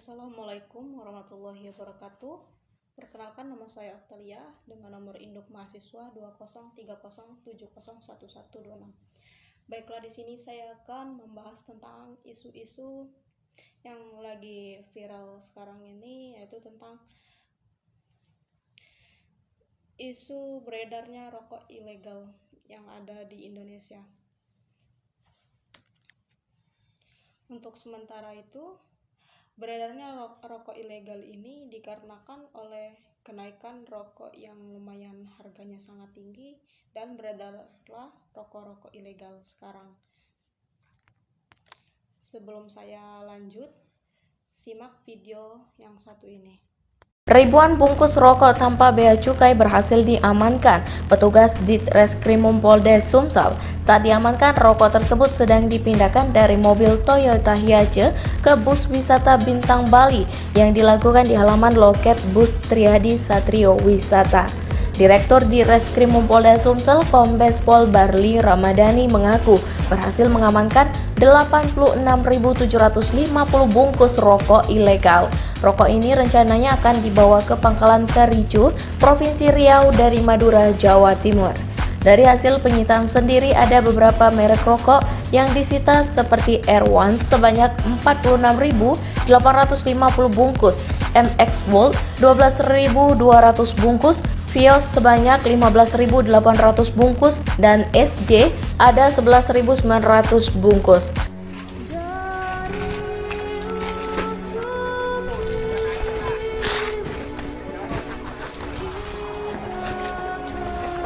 Assalamualaikum warahmatullahi wabarakatuh. Perkenalkan, nama saya Octalia dengan nomor induk mahasiswa 2030701126. Baiklah, di sini saya akan membahas tentang isu-isu yang lagi viral sekarang ini, yaitu tentang isu beredarnya rokok ilegal yang ada di Indonesia. Untuk sementara itu, beredarnya rokok ilegal ini dikarenakan oleh kenaikan rokok yang lumayan harganya sangat tinggi, dan beredarlah rokok-rokok ilegal sekarang. Sebelum saya lanjut, simak video yang satu ini. Ribuan bungkus rokok tanpa bea cukai berhasil diamankan petugas Ditreskrimum Polda Sumsel. Saat diamankan, rokok tersebut sedang dipindahkan dari mobil Toyota Hiace ke bus wisata Bintang Bali yang dilakukan di halaman loket bus Triadi Satrio Wisata. Direktur Ditreskrimum Polda Sumsel, Kombes Pol Barli Ramadhani mengaku berhasil mengamankan 86.750 bungkus rokok ilegal. Rokok ini rencananya akan dibawa ke Pangkalan Kericu, Provinsi Riau dari Madura, Jawa Timur. Dari hasil penyitaan sendiri, ada beberapa merek rokok yang disita seperti Air1 sebanyak 46.850 bungkus, MX Gold 12.200 bungkus, Vios sebanyak 15.800 bungkus, dan SJ ada 11.900 bungkus.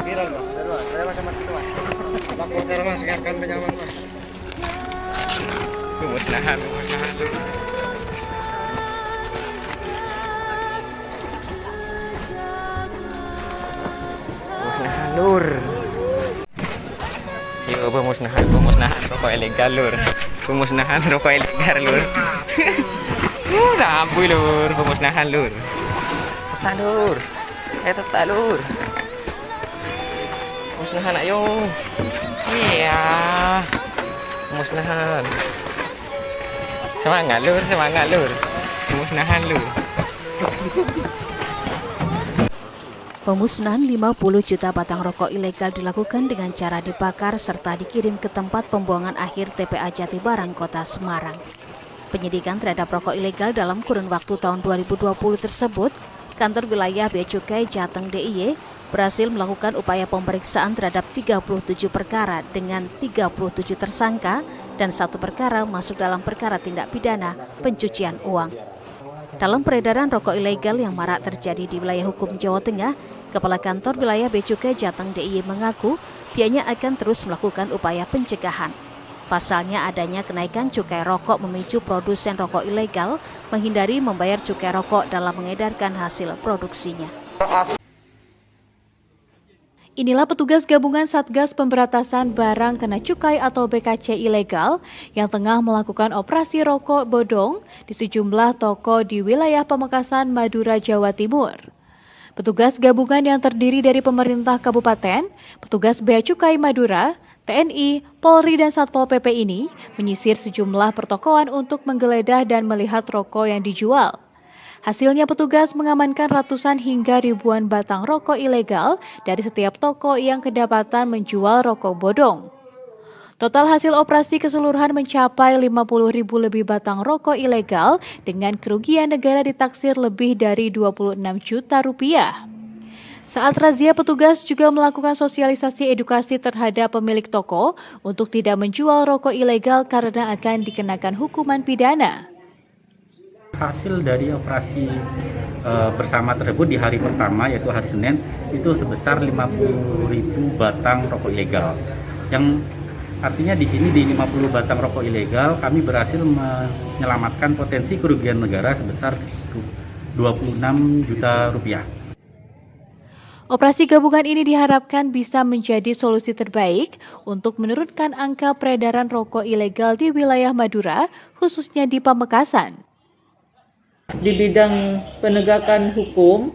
Viral, Mas. Saya macam itu, Mas. Laporkan, Mas, akan penyamanan, Mas. Musnahan. Musnahan, Lur. Yo, pemusnahan rokok ilegal, Lur. Pemusnahan rokok ilegal, Lur. Udah ampun, Lur. Pemusnahan, Lur. Tetap, Lur. Tetap, Lur. Musnahan, ayo. Iya. Musnahan. Semangat, Lur. Musnahan, Lur. Pemusnahan 50 juta batang rokok ilegal dilakukan dengan cara dibakar serta dikirim ke tempat pembuangan akhir TPA Jatibarang, Kota Semarang. Penyidikan terhadap rokok ilegal dalam kurun waktu tahun 2020 tersebut, Kantor Wilayah Bea Cukai Jateng DIY berhasil melakukan upaya pemeriksaan terhadap 37 perkara dengan 37 tersangka dan 1 perkara masuk dalam perkara tindak pidana pencucian uang. Dalam peredaran rokok ilegal yang marak terjadi di wilayah hukum Jawa Tengah, Kepala Kantor Wilayah Bea Cukai Jateng DIY mengaku pihaknya akan terus melakukan upaya pencegahan. Pasalnya, adanya kenaikan cukai rokok memicu produsen rokok ilegal menghindari membayar cukai rokok dalam mengedarkan hasil produksinya. Inilah petugas gabungan Satgas Pemberantasan Barang Kena Cukai atau BKC ilegal yang tengah melakukan operasi rokok bodong di sejumlah toko di wilayah Pamekasan, Madura, Jawa Timur. Petugas gabungan yang terdiri dari pemerintah kabupaten, petugas Bea Cukai Madura, TNI, Polri, dan Satpol PP ini menyisir sejumlah pertokoan untuk menggeledah dan melihat rokok yang dijual. Hasilnya, petugas mengamankan ratusan hingga ribuan batang rokok ilegal dari setiap toko yang kedapatan menjual rokok bodong. Total hasil operasi keseluruhan mencapai 50.000 lebih batang rokok ilegal dengan kerugian negara ditaksir lebih dari 26 juta rupiah. Saat razia, petugas juga melakukan sosialisasi edukasi terhadap pemilik toko untuk tidak menjual rokok ilegal karena akan dikenakan hukuman pidana. Hasil dari operasi bersama tersebut di hari pertama, yaitu hari Senin, itu sebesar 50.000 batang rokok ilegal. Yang artinya di sini di 50 batang rokok ilegal kami berhasil menyelamatkan potensi kerugian negara sebesar 26 juta rupiah. Operasi gabungan ini diharapkan bisa menjadi solusi terbaik untuk menurunkan angka peredaran rokok ilegal di wilayah Madura, khususnya di Pamekasan. Di bidang penegakan hukum,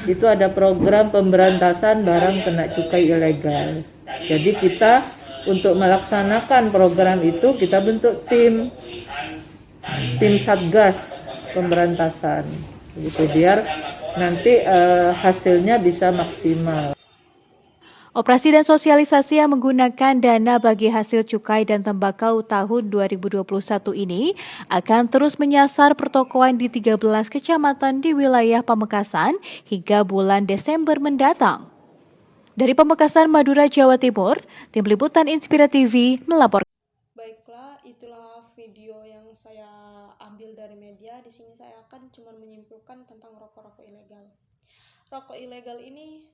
itu ada program pemberantasan barang kena cukai ilegal. Jadi kita untuk melaksanakan program itu kita bentuk tim Satgas pemberantasan gitu, biar nanti hasilnya bisa maksimal. Operasi dan sosialisasi yang menggunakan dana bagi hasil cukai dan tembakau tahun 2021 ini akan terus menyasar pertokoan di 13 kecamatan di wilayah Pamekasan hingga bulan Desember mendatang. Dari Pamekasan, Madura, Jawa Timur, Tim Liputan Inspira TV melaporkan. Baiklah, itulah video yang saya ambil dari media. Di sini saya akan cuma menyimpulkan tentang rokok-rokok ilegal. Rokok ilegal ini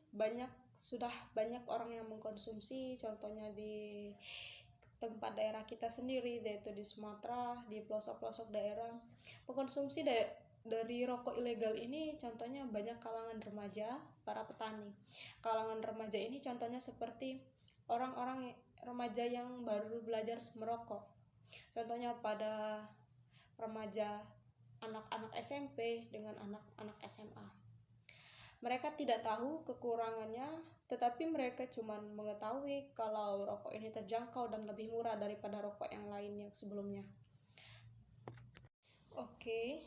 sudah banyak orang yang mengkonsumsi, contohnya di tempat daerah kita sendiri, yaitu di Sumatera, di pelosok-pelosok daerah. Mengkonsumsi dari rokok ilegal ini contohnya banyak kalangan remaja, para petani. Kalangan remaja ini contohnya seperti orang-orang remaja yang baru belajar merokok. Contohnya pada remaja anak-anak SMP dengan anak-anak SMA. Mereka tidak tahu kekurangannya, tetapi mereka cuma mengetahui kalau rokok ini terjangkau dan lebih murah daripada rokok yang lainnya sebelumnya. Oke,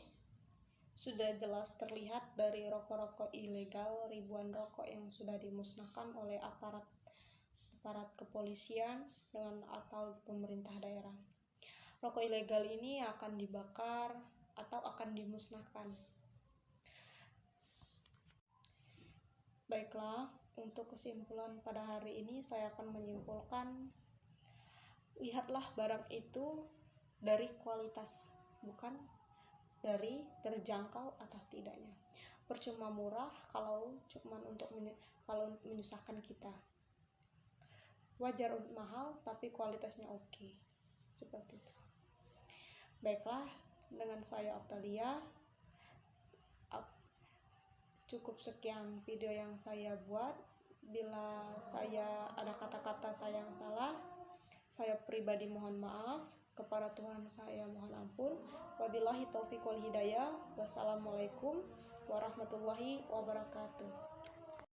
sudah jelas terlihat dari rokok-rokok ilegal, ribuan rokok yang sudah dimusnahkan oleh aparat kepolisian atau pemerintah daerah. Rokok ilegal ini akan dibakar atau akan dimusnahkan. Baiklah, untuk kesimpulan pada hari ini saya akan menyimpulkan, lihatlah barang itu dari kualitas, bukan dari terjangkau atau tidaknya. Percuma murah kalau cuma kalau menyusahkan kita. Wajar mahal tapi kualitasnya oke. Seperti itu. Baiklah, dengan saya Optalia, cukup sekian video yang saya buat. Bila saya ada kata-kata saya yang salah, saya pribadi mohon maaf. Kepada Tuhan saya mohon ampun. Wabillahi taufiq wal hidayah. Wassalamualaikum warahmatullahi wabarakatuh.